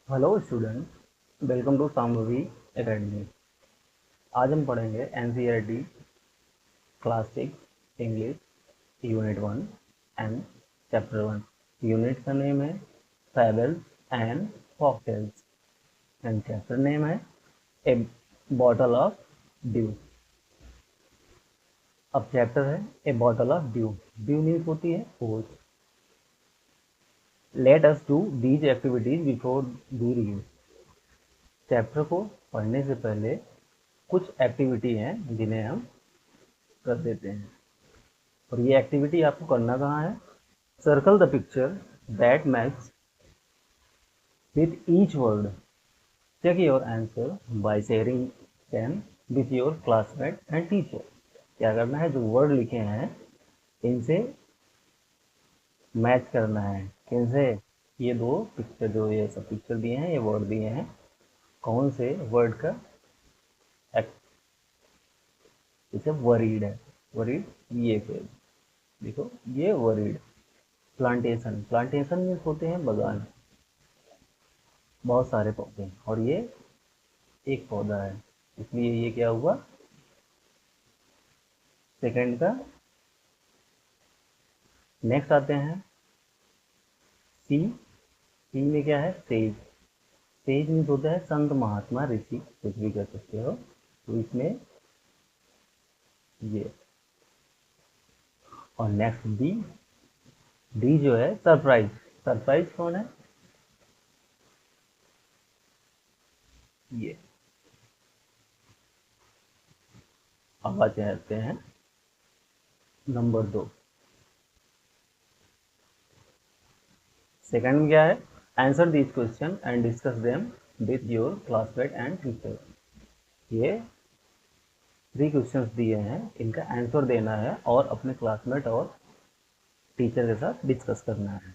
Hello student, welcome to Shambhavi academy. आज हम पढ़ेंगे NCERT class 6 English unit 1 and chapter 1। Unit का नेम है fables and folktales and chapter name है a bottle of dew. अब chapter है a bottle of dew. Dew means होती है ओस। Let us do these activities before we read. Chapter को पढ़ने से पहले कुछ एक्टिविटी हैं जिन्हें हम कर देते हैं, और ये एक्टिविटी आपको करना कहाँ है? Circle the picture that match with each word. Check your answer by sharing them with your classmate and teacher. क्या करना है? जो वर्ड लिखे हैं इनसे मैच करना है। किनसे? ये दो पिक्चर, जो ये सब पिक्चर दिए हैं, ये वर्ड दिए हैं, कौन से वर्ड का? जैसे वरीड है, वरीड ये पेज देखो, ये वरीड। प्लांटेशन, प्लांटेशन में होते हैं बागान, बहुत सारे पौधे हैं, और ये एक पौधा है, इसलिए ये क्या हुआ? सेकंड का। नेक्स्ट आते हैं सी। सी में क्या है? सेज। सेज मीन्स होता है संत, महात्मा, ऋषि, कुछ भी कर सकते हो। तो इसमें ये। और नेक्स्ट डी। डी जो है सरप्राइज। सरप्राइज कौन है? ये। अब आते हैं नंबर 2। सेकंड में क्या है? Answer this question and discuss them with your classmate and teacher. ये 3 क्वेश्चंस दिए हैं, इनका आंसर देना है और अपने क्लासमेट और टीचर के साथ डिस्कस करना है।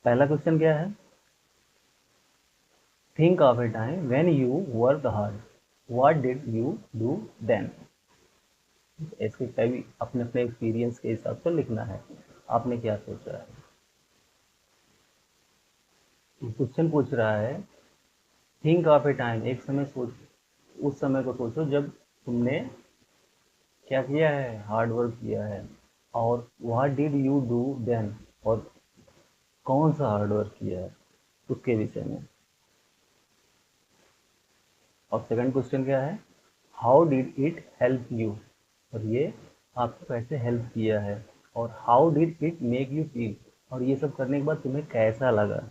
पहला क्वेश्चन क्या है? Think of a time when you work hard, what did you do then. इसके भी अपने अपने एक्सपीरियंस के हिसाब से लिखना है, आपने क्या सोचा है। क्वेश्चन पूछ रहा है थिंक ऑफ ए टाइम, एक समय सोच, उस समय को सोचो जब तुमने क्या किया है? हार्ड वर्क किया है। और what did you do then, और कौन सा हार्ड वर्क किया है उसके विषय में। और सेकंड क्वेश्चन क्या है? How did it help you, और ये आपको कैसे हेल्प किया है। और how did it make you feel, और ये सब करने के बाद तुम्हें कैसा लगा।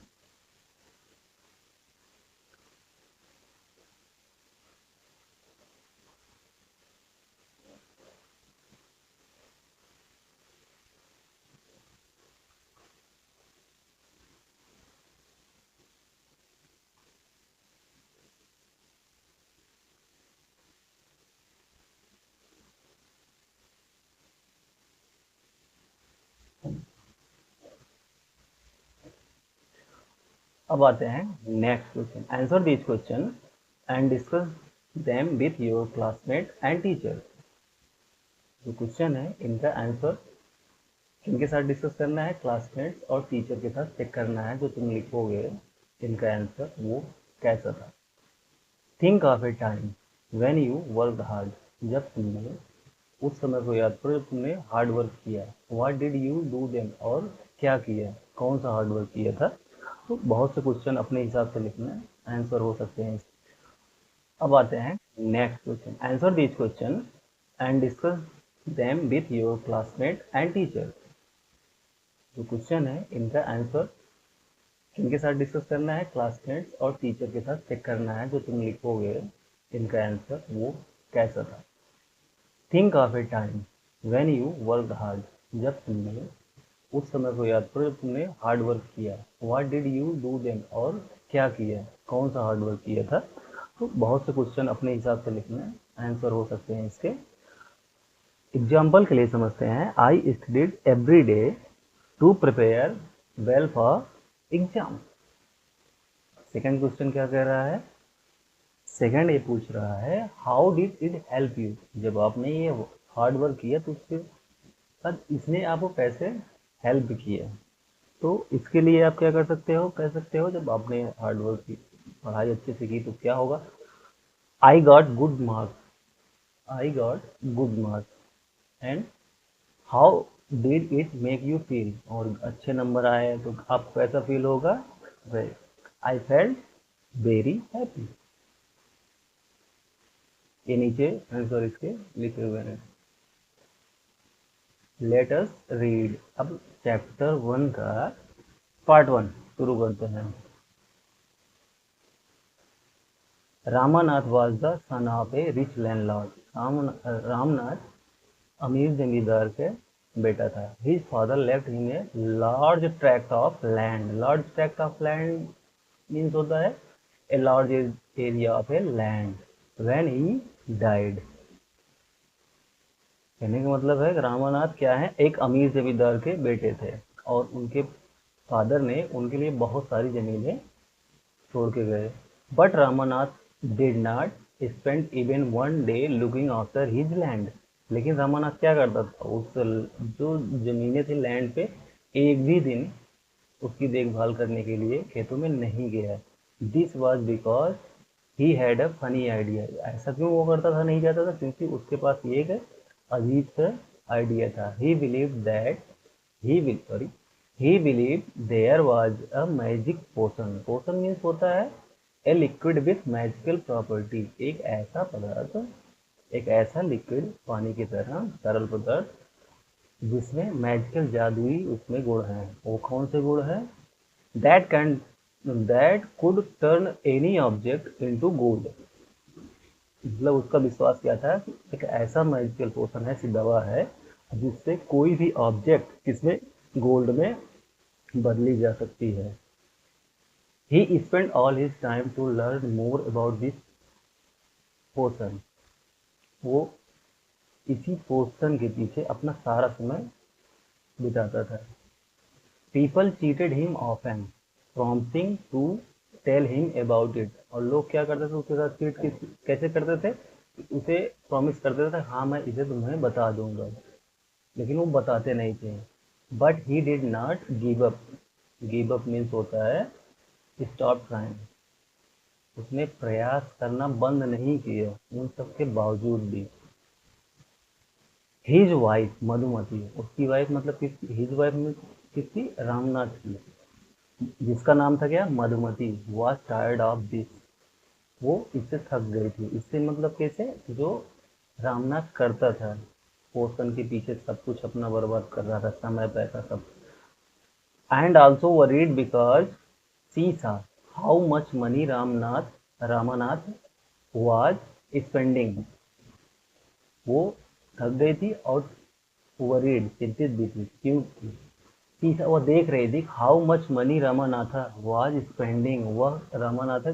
अब आते हैं next question. Answer this question and discuss them with your classmate and teacher. जो क्वेश्चन है इनका आंसर किनके साथ डिस्कस करना है? क्लासमेट्स और टीचर के साथ चेक करना है, जो तुम लिखोगे इनका आंसर वो कैसा था। Think of a time when you work hard, जब तुमने, उस समय को याद करो जब तुमने हार्ड वर्क किया। What did you do then, और क्या किया, कौन सा हार्ड वर्क किया था। तो बहुत से क्वेश्चन अपने हिसाब से लिखना, आंसर हो सकते हैं। अब आते हैं next question. Answer this question and discuss them with your classmate and teacher. जो क्वेश्चन है इनका आंसर किनके साथ डिस्कस करना है? क्लासमेट्स और टीचर के साथ चेक करना है, जो तुम लिखोगे इनका आंसर वो कैसा था। Think of a time when you work hard, जब तुमने, उस समय को याद करो जब तुमने हार्ड वर्क किया। What did you do then, और क्या किया, कौन सा हार्ड वर्क किया था। तो बहुत से क्वेश्चन अपने हिसाब से लिखना, आंसर हो सकते हैं इसके। एग्जाम्पल के लिए समझते हैं। I studied every day to prepare well for exam. Second question क्या कह रहा है? सेकंड ये पूछ रहा है how did it help you, जब आपने ये हार्ड वर्क किया तो उसके बाद इसने आपको कैसे हेल्प किया। तो इसके लिए आप क्या कर सकते हो, कह सकते हो जब आपने हार्डवर्क की पढ़ाई अच्छे से की तो क्या होगा, I got good marks, I got good marks and how did it make you feel, और अच्छे नंबर आए तो आपको कैसा फील होगा, आई फेल्ट वेरी हैप्पी। ये नीचे आंसर इसके लिखे हुए हैं। लेट अस रीड, अब चैप्टर 1 का पार्ट 1 शुरू करते हैं। Ramanath was the son of a rich landlord, Ramnath अमीर जमींदार के बेटा था। His father left him a large tract of land, large tract of land means होता है a large area of a land when he died. कहने का मतलब है कि रामानाथ क्या है, एक अमीर जमींदार के बेटे थे और उनके फादर ने उनके लिए बहुत सारी जमीनें छोड़ के गए। But Ramanath did not spend even one day looking after his land, लेकिन रामानाथ क्या करता था, उस जो जमीनें थी लैंड पे एक भी दिन उसकी देखभाल करने के लिए खेतों में नहीं गया। This was because he had a funny idea, ऐसा क्यों वो करता था, नहीं जाता था, क्योंकि उसके पास ये एक अजीब सा आइडिया था। He believe that he will sorry he believe there was a magic potion, potion means होता है a liquid with magical property, एक ऐसा पदार्थ, एक ऐसा लिक्विड पानी की तरह तरल पदार्थ जिसमें मैजिकल जादुई उसमें गुण है। वो कौन से गुण है, that can that could turn any object into gold, मतलब उसका विश्वास क्या था कि एक ऐसा मैजिकल पोशन है, ऐसी दवा है जिससे कोई भी ऑब्जेक्ट किसमें, गोल्ड में बदली जा सकती है। He spend all his time to learn more about this potion, वो इसी पोशन के पीछे अपना सारा समय बिताता था। People cheated him often prompting to tell him about it, और लोग क्या करते थे उसके साथ चीट कैसे करते थे, उसे प्रॉमिस करते थे हाँ मैं इसे तुम्हें बता दूंगा, लेकिन वो बताते नहीं थे। But he did not give up, give up means होता है स्टॉप ट्राइंग, उसने प्रयास करना बंद नहीं किया उन सब के बावजूद भी। हिज वाइफ मधुमती, उसकी वाइफ मतलब किसकी, हिज वाइफ में किसकी, रामनाथ की, जिसका नाम था क्या, Madhumati, was tired of this, वो इससे थक गई थी। इससे मतलब कैसे, जो रामनाथ करता था पोषण के पीछे सब कुछ अपना बर्बाद कर रहा था, समय पैसा सब, and also worried because she saw how much money Ramanath was spending, वो थक गई थी और वरीड चिंतित भी थी, क्योंकि तीसरा वो देख रही थी how much money Ramanatha was spending, वह रामानाथ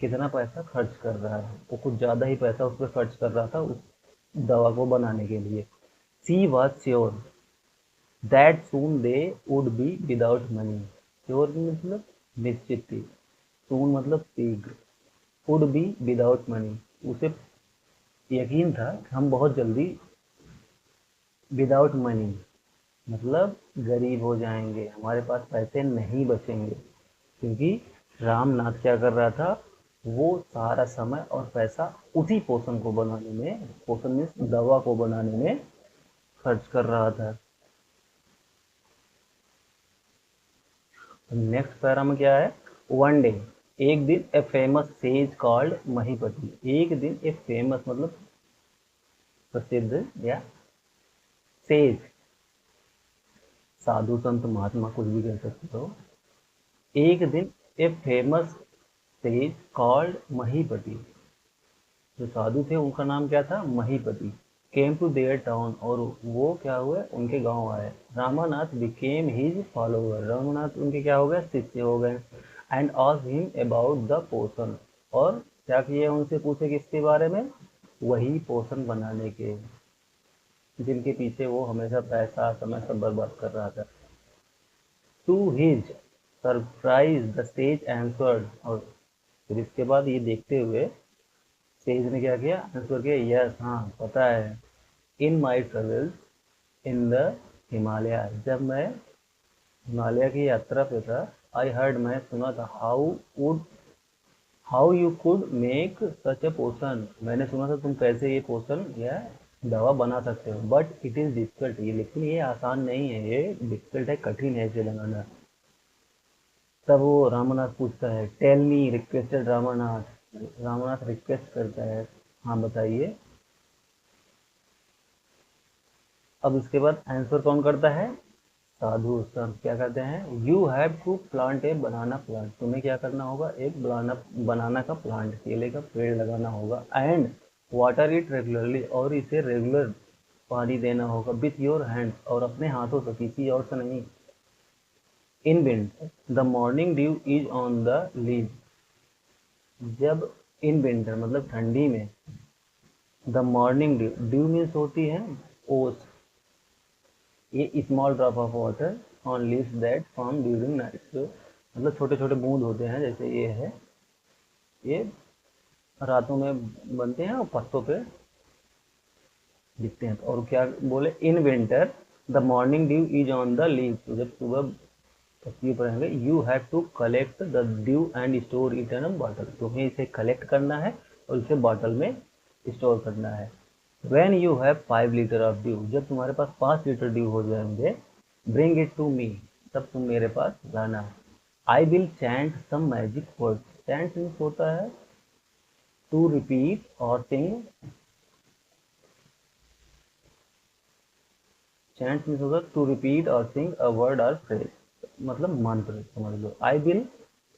कितना पैसा खर्च कर रहा है, वो कुछ ज़्यादा ही पैसा उस पर खर्च कर रहा था उस दवा को बनाने के लिए। She was sure that soon they would be without money, sure मतलब निश्चित थी, सून मतलब शीघ्र, वुड बी विदाउट मनी उसे यकीन था कि हम बहुत जल्दी विदाउट मनी मतलब गरीब हो जाएंगे, हमारे पास पैसे नहीं बचेंगे, क्योंकि रामनाथ क्या कर रहा था, वो सारा समय और पैसा उसी पोषण को बनाने में, पोषण में दवा को बनाने में खर्च कर रहा था। नेक्स्ट पैरा में क्या है, वन डे, एक दिन ए फेमस सेज कॉल्ड महीपति, एक दिन ए फेमस मतलब प्रसिद्ध या सेज, साधु संत महात्मा कुछ भी कह सकते हो, एक दिन a famous sage called Mahipati, जो साधु थे उनका नाम क्या था, Mahipati, came to their town, और वो क्या हुए, उनके गांव आए। Ramanath became his follower, Ramanath उनके क्या हो गए, शिष्य हो गए। And asked him about the potion, और क्या किए, उनसे पूछे किसके बारे में, वही पोषण बनाने के, जिनके पीछे वो हमेशा पैसा समय सब बर्बाद कर रहा था। To his surprise the sage answered, और फिर इसके बाद ये देखते हुए सेज ने क्या किया, आंसर किया, यस हाँ पता है, इन माई ट्रेवल्स इन द हिमालय, जब मैं हिमालय की यात्रा पे था। आई हर्ड, मैं सुना था। How you could make such a potion, मैंने सुना था तुम कैसे ये पोशन या दवा बना सकते हो। बट इट इज डिफिकल्ट, ये लेकिन ये आसान नहीं है, ये डिफिकल्ट है, कठिन है इसे बनाना। तब वो रामानाथ पूछता है, tell me, requested Ramanath. Ramanath request करता है, हाँ बताइए। अब इसके बाद आंसर कौन करता है? साधु। सब क्या करते हैं? You have to plant a banana plant, तुम्हें क्या करना होगा? एक बनाना बनाना का प्लांट, केले का पेड़ लगाना होगा। एंड वाटर इट रेगुलरली, और इसे रेगुलर पानी देना होगा। विथ योर हैंड, और अपने हाथों से, किसी और से नहीं। इन winter the morning dew is on the leave, जब इन विंटर मतलब ठंडी में, the morning due, dew means होती है ओस, ये small drop of water on leaves that form during night, जो मतलब छोटे छोटे बूंद होते हैं, जैसे ये है, ये रातों में बनते हैं और पत्तों पे दिखते हैं। और क्या बोले? In winter the morning dew is on the leave, तो जब सुबह पत्तियों पर रहेंगे, you have to collect the dew and store it in a bottle, तुम्हें इसे कलेक्ट करना है और इसे बॉटल में स्टोर करना है। When you have 5 litre of due, जब तुम्हारे पास 5 लीटर ड्यू हो जाएंगे, ब्रिंग इट टू मी, तब तुम मेरे पास लाना। I will chant some magic word, chant means होता है टू रिपीट और सिंग, चैंट मीन्स होता है टू रिपीट और सिंग अ वर्ड और फ्रेज, मतलब मंत्र समझ लो। I will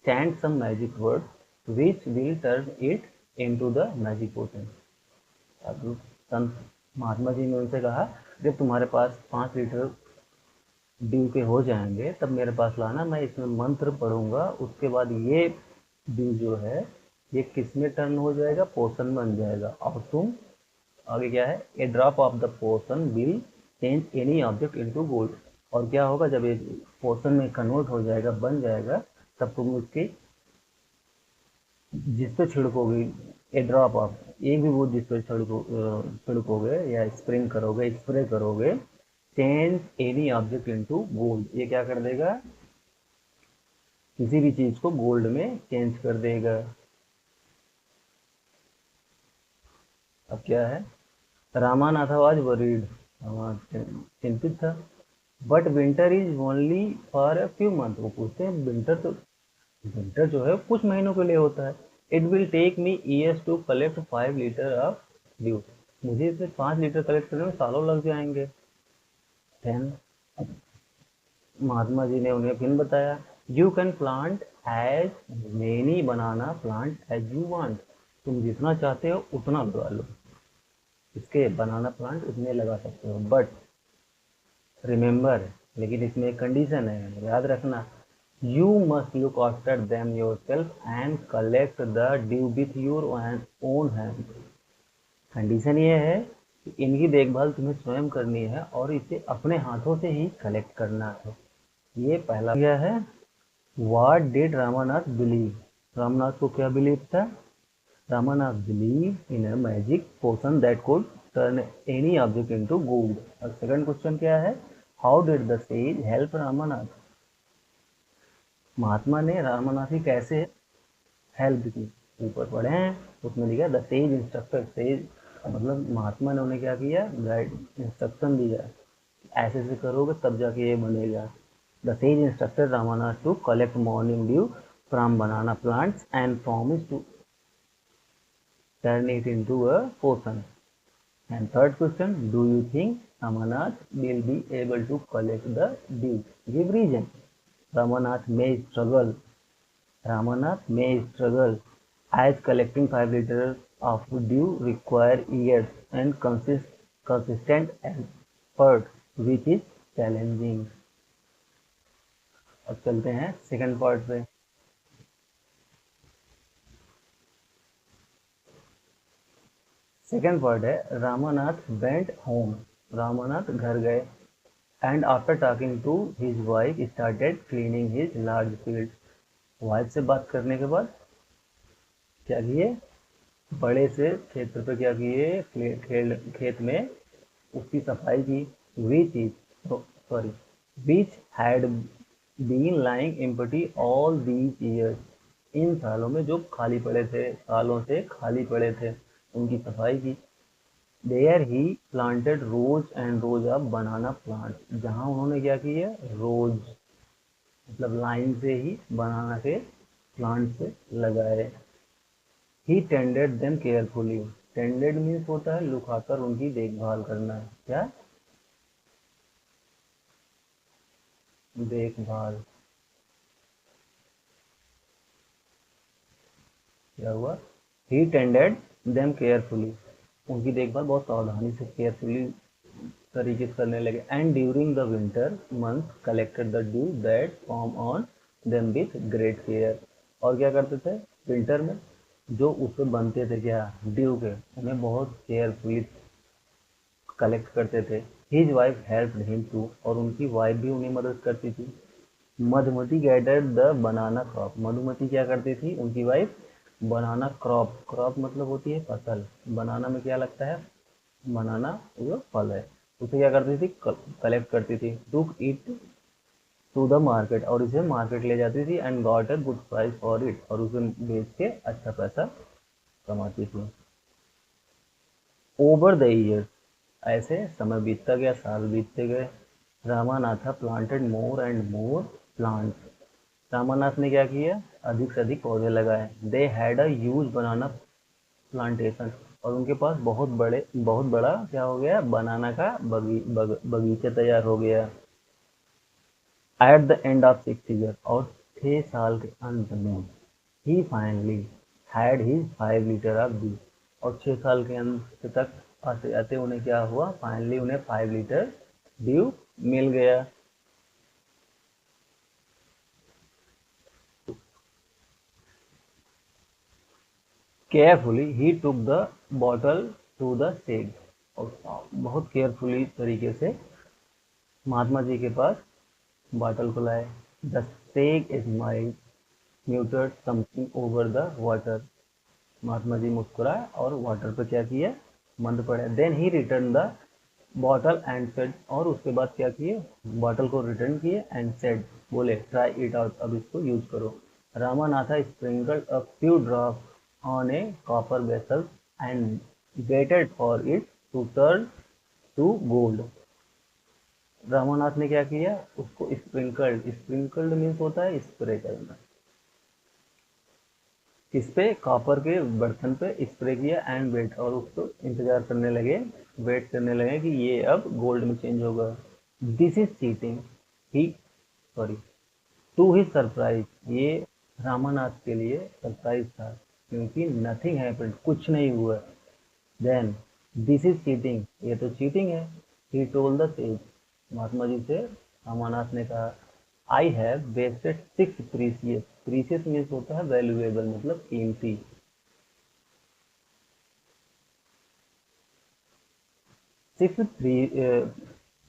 chant some magic word which will turn it into the magic potion. अब संत महात्मा जी ने उनसे कहा, जब तुम्हारे पास 5 लीटर ड्यू के हो जाएंगे तब मेरे पास लाना, मैं इसमें मंत्र पढ़ूंगा, उसके बाद ये ड्यू जो है ये किस में टर्न हो जाएगा? पोशन बन जाएगा। और तुम आगे क्या है? A drop of the potion will change any object into gold, और क्या होगा जब ये पोशन में कन्वर्ट हो जाएगा, बन जाएगा, तब तुम उसकी जिस पे छिड़कोगे, ए ड्रॉप ऑफ, एक भी वो जिस पे छिड़कोगे या स्प्रिंग करोगे, स्प्रे करोगे, change any object into gold, ये क्या कर देगा? किसी भी चीज को गोल्ड में चेंज कर देगा। अब क्या है? रामानाथ वाज वरीड, चिंतित था। But winter is only for a few month, वो पूछते हैं विंटर जो है कुछ महीनों के लिए होता है। It will take me years to collect 5 litre of dew, मुझे इसे 5 लीटर कलेक्ट करने में सालों लग जाएंगे। देन महात्मा जी ने उन्हें फिर बताया, you can plant as many banana plant as you want, तुम जितना चाहते हो उतना लगा लो, इसके बनाना प्लांट उतने लगा सकते हो। बट रिमेंबर, लेकिन इसमें एक कंडीशन है, याद रखना, you must look after them your self and collect the due with your own hand. Condition ये है कि इनकी देखभाल तुम्हें स्वयं करनी है और इसे अपने हाथों से ही कलेक्ट करना है। ये पहला क्या है? What did Ramanath believe? Ramnath को क्या बिलीव था? Ramanath believed in a magic potion that could turn any object into gold. और सेकंड क्वेश्चन क्या है? How did the sage help Ramanath? महात्मा ने रामानाथ की कैसे हेल्प की? ऊपर पढ़े हैं, उसमें लिखा द सेज इंस्ट्रक्टर, सेज मतलब महात्मा ने उन्हें क्या किया? गाइड, इंस्ट्रक्शन दिया, ऐसे ऐसे करोगे तब जाके ये बनेगा। The sage instructed Ramana to collect morning dew from banana plants and promised to turn it into a potion. And third question, do you think Ramanath will be able to collect the dew? Give reason. Ramanath may struggle. Ramanath may struggle as collecting 5 liters of dew require years and consistent effort, which is challenging. अब चलते हैं second part पे। Second part है Ramanath went home, Ramanath घर गए। And after talking to his wife started cleaning his large field, wife से बात करने के बाद क्या किए? बड़े से क्षेत्र पे क्या किए? खेत में उसकी सफाई की। Which is sorry which had been lying empty all these years, इन सालों में जो खाली पड़े थे, सालों से खाली पड़े थे, उनकी सफाई की। There he planted rows and rows of banana plant, जहाँ उन्होंने क्या किया, रोज मतलब लाइन से ही बनाना के प्लांट से लगाए। He tended them carefully, tended means होता है लुक आकर उनकी देखभाल करना है, क्या, देखभाल। क्या हुआ, ही टेंडेड देम केयरफुली, उनकी देखभाल बहुत सावधानी से केयरफुली तरीके से करने लगे। And during the winter month collected the due that form on them with great care, और क्या करते थे विंटर में जो उस पर बनते थे क्या, ड्यू के, उन्हें बहुत केयरफुली कलेक्ट करते थे। His wife help him to, और उनकी वाइफ भी उन्हें मदद करती थी। Madhumati gathered the banana crop, Madhumati क्या करती थी, उनकी वाइफ बनाना क्रॉप, क्रॉप मतलब होती है फसल, बनाना में क्या लगता है, बनाना वो फल है, उसे क्या करती थी, कलेक्ट करती थी। Took it to the market, और इसे मार्केट ले जाती थी। And got a good price for it, और उसे बेच के अच्छा पैसा कमाती थी। ओवर द ईयर्स, ऐसे समय बीतता गया, साल बीतते गए। Ramanatha planted more and more plants, Ramanath ने क्या किया, अधिक से अधिक पौधे लगाए। They had a huge banana plantation, और उनके पास बहुत बड़ा क्या हो गया, बनाना का बगीचा तैयार हो गया। At the end of 6 year, और 6 साल के अंत में, he finally had his 5 litre of dew, और 6 साल के अंत तक आते आते उन्हें क्या हुआ, फाइनली उन्हें 5 लीटर ड्यू मिल गया। Carefully he took the bottle to the sage, और बहुत केयरफुली तरीके से महात्मा जी के पास बॉटल को लाए। The sage smiled muttered something over the water, महात्मा जी मुस्कुराए और वाटर पर क्या किया, मंद पड़े। Then he return the bottle and said, और उसके बाद क्या किए, बॉटल को रिटर्न किए। एंड सेड, बोले, ट्राई इट आउट, अब इसको यूज करो। Ramanatha sprinkled a few drop on a copper vessel and waited for it to turn to gold, Ramanath ने क्या किया, उसको स्प्रिंकल्ड, स्प्रिंकल्ड मीन्स होता है स्प्रे करना, इस पे कॉपर के बर्तन पे स्प्रे किया। एंड वेट, और उसको इंतजार करने लगे, वेट करने लगे कि ये अब गोल्ड में चेंज होगा। This is cheating, he sorry, to he surprise, ये रामानाथ के लिए सरप्राइज था, क्योंकि नथिंग हैपेंड, कुछ नहीं हुआ। देन दिस इज चीटिंग, ये तो चीटिंग है। He told the sage, Mahatma ji से रामानाथ ने कहा, I have wasted 6 precious, precious means होता है वैल्यूएबल मतलब कीमती, 6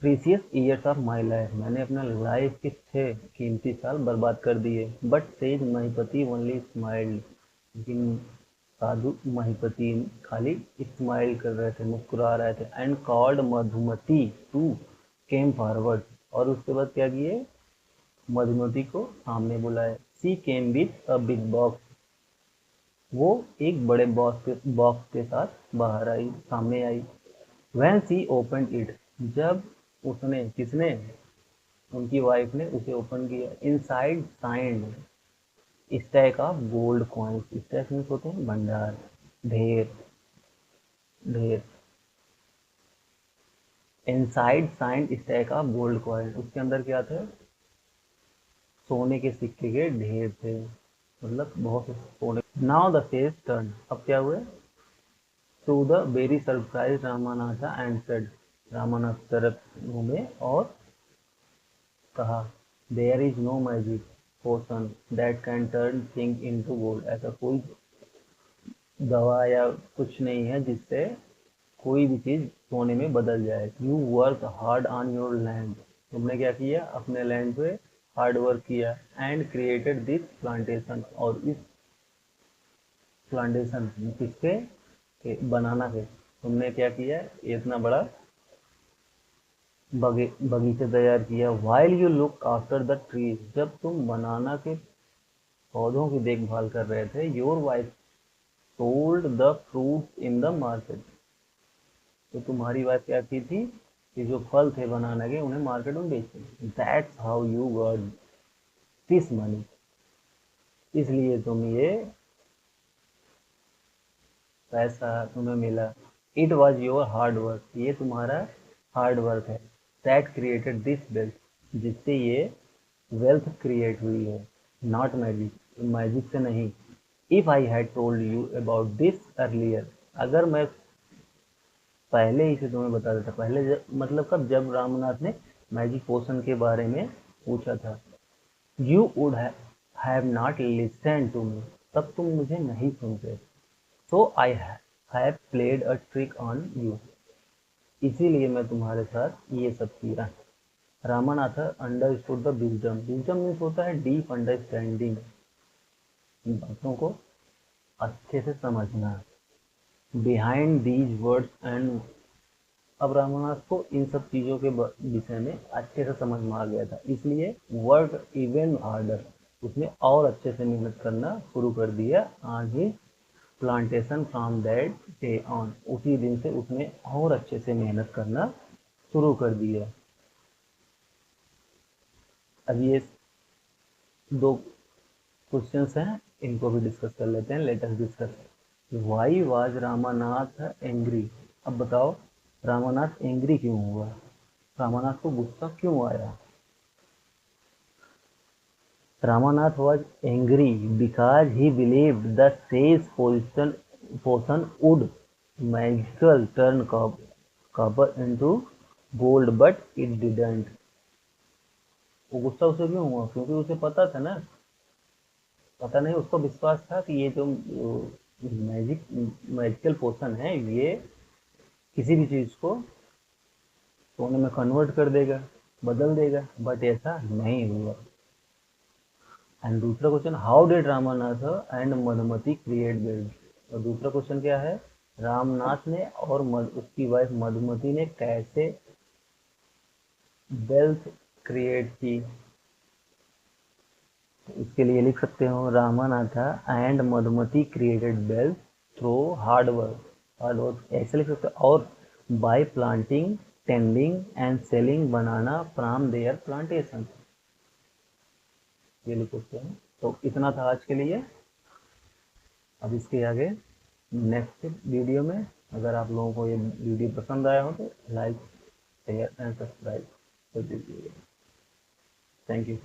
precious years of my life, मैंने अपना लाइफ के 6 कीमती साल बर्बाद कर दिए। बट सेज महिपति ओनली स्माइल्ड, लेकिन साधु महिपति खाली स्माइल कर रहे थे, मुस्कुरा रहे थे। And called Madhumati to came forward, और उसके बाद क्या किए, मधुमती को सामने बुलाए। She came with a big box, वो एक बड़े बॉक्स के साथ बाहर आई, सामने आई। वैन सी ओपन इट, जब उसने, किसने, उनकी वाइफ ने उसे ओपन किया। Inside shined stack of gold coins, stack means होते हैं भंडार, ढेर, ढेर। Inside shined stack of gold coin, उसके अंदर क्या थे, सोने के सिक्के के ढेर थे, मतलब बहुत से सोने। नाउ द फेस टर्न, अब क्या हुए, to the very surprise Ramanatha and said, Ramanath तरफ घूमे और कहा, there is no magic potion that can turn thing into gold, ऐसा कोई दवा या कुछ नहीं है जिससे कोई भी चीज सोने में बदल जाए। You work hard on your land, तुमने क्या किया, अपने लैंड पे हार्ड वर्क किया। एंड क्रिएटेड दिस प्लांटेशन, और इस प्लांटेशन किसके, बनाना के, तुमने क्या किया, इतना बड़ा बगीचा तैयार किया। While you look after the trees, जब तुम बनाना के पौधों की देखभाल कर रहे थे। Your wife sold the fruit in the market, तो तुम्हारी वाइफ क्या की थी कि जो फल थे बनाना के उन्हें मार्केट में बेचे। That's how you got this money, इसलिए तुम ये पैसा तुम्हें मिला। It was your hard work, ये तुम्हारा हार्ड वर्क है। दैट क्रिएटेड दिस वेल्थ, जिससे ये वेल्थ क्रिएट हुई है। नॉट मैजिक, मैजिक से नहीं। If I had told you about this earlier, अगर मैं पहले ही से तुम्हें बता देता, पहले मतलब कब, जब रामनाथ ने मैजिक पोशन के बारे में पूछा था। You would have not listen to me, तब तुम मुझे नहीं सुनते। So I have played a trick on you, इसीलिए मैं तुम्हारे साथ ये सब किया। Ramanath understood the wisdom, wisdom means होता है डीप अंडरस्टैंडिंग, बातों को अच्छे से समझना। बिहाइंड दीज वर्ड्स एंड, अब रामानाथ को इन सब चीज़ों के विषय में अच्छे से समझ में आ गया था, इसलिए वर्क इवन हार्डर, उसने और अच्छे से मेहनत करना शुरू कर दिया। On he plantation from that day on, उसी दिन से उसने और अच्छे से मेहनत करना शुरू कर दिया। अब ये दो क्वेश्चंस हैं, इनको भी डिस्कस कर लेते हैं। Let us discuss why was Ramanath angry. अब बताओ रामानाथ एंग्री क्यों हुआ, रामानाथ को गुस्सा क्यों आया। Ramanath was angry because he believed the sage potion would magical turn copper into gold, but it didn't. वो गुस्सा उसे क्यों हुआ, क्योंकि उसे पता था ना, पता नहीं, उसको विश्वास था कि ये जो मैजिकल पोशन है ये किसी भी चीज को सोने में कन्वर्ट कर देगा, बदल देगा, बट ऐसा नहीं हुआ। एंड दूसरा question, how did Ramanath and Madhumati create wealth. और दूसरा क्वेश्चन क्या है, रामनाथ ने और उसकी वाइफ मधुमती ने कैसे वेल्थ क्रिएट की। इसके लिए लिख सकते हो, Ramanath and Madhumati created wealth through hard work, hard work ऐसे लिख सकते हो, और by planting tending and selling banana from their plantation, ये लिख सकते हैं। तो इतना था आज के लिए। अब इसके आगे नेक्स्ट वीडियो में, अगर आप लोगों को ये वीडियो पसंद आया हो तो लाइक शेयर एंड सब्सक्राइब कर दीजिएगा। Thank you.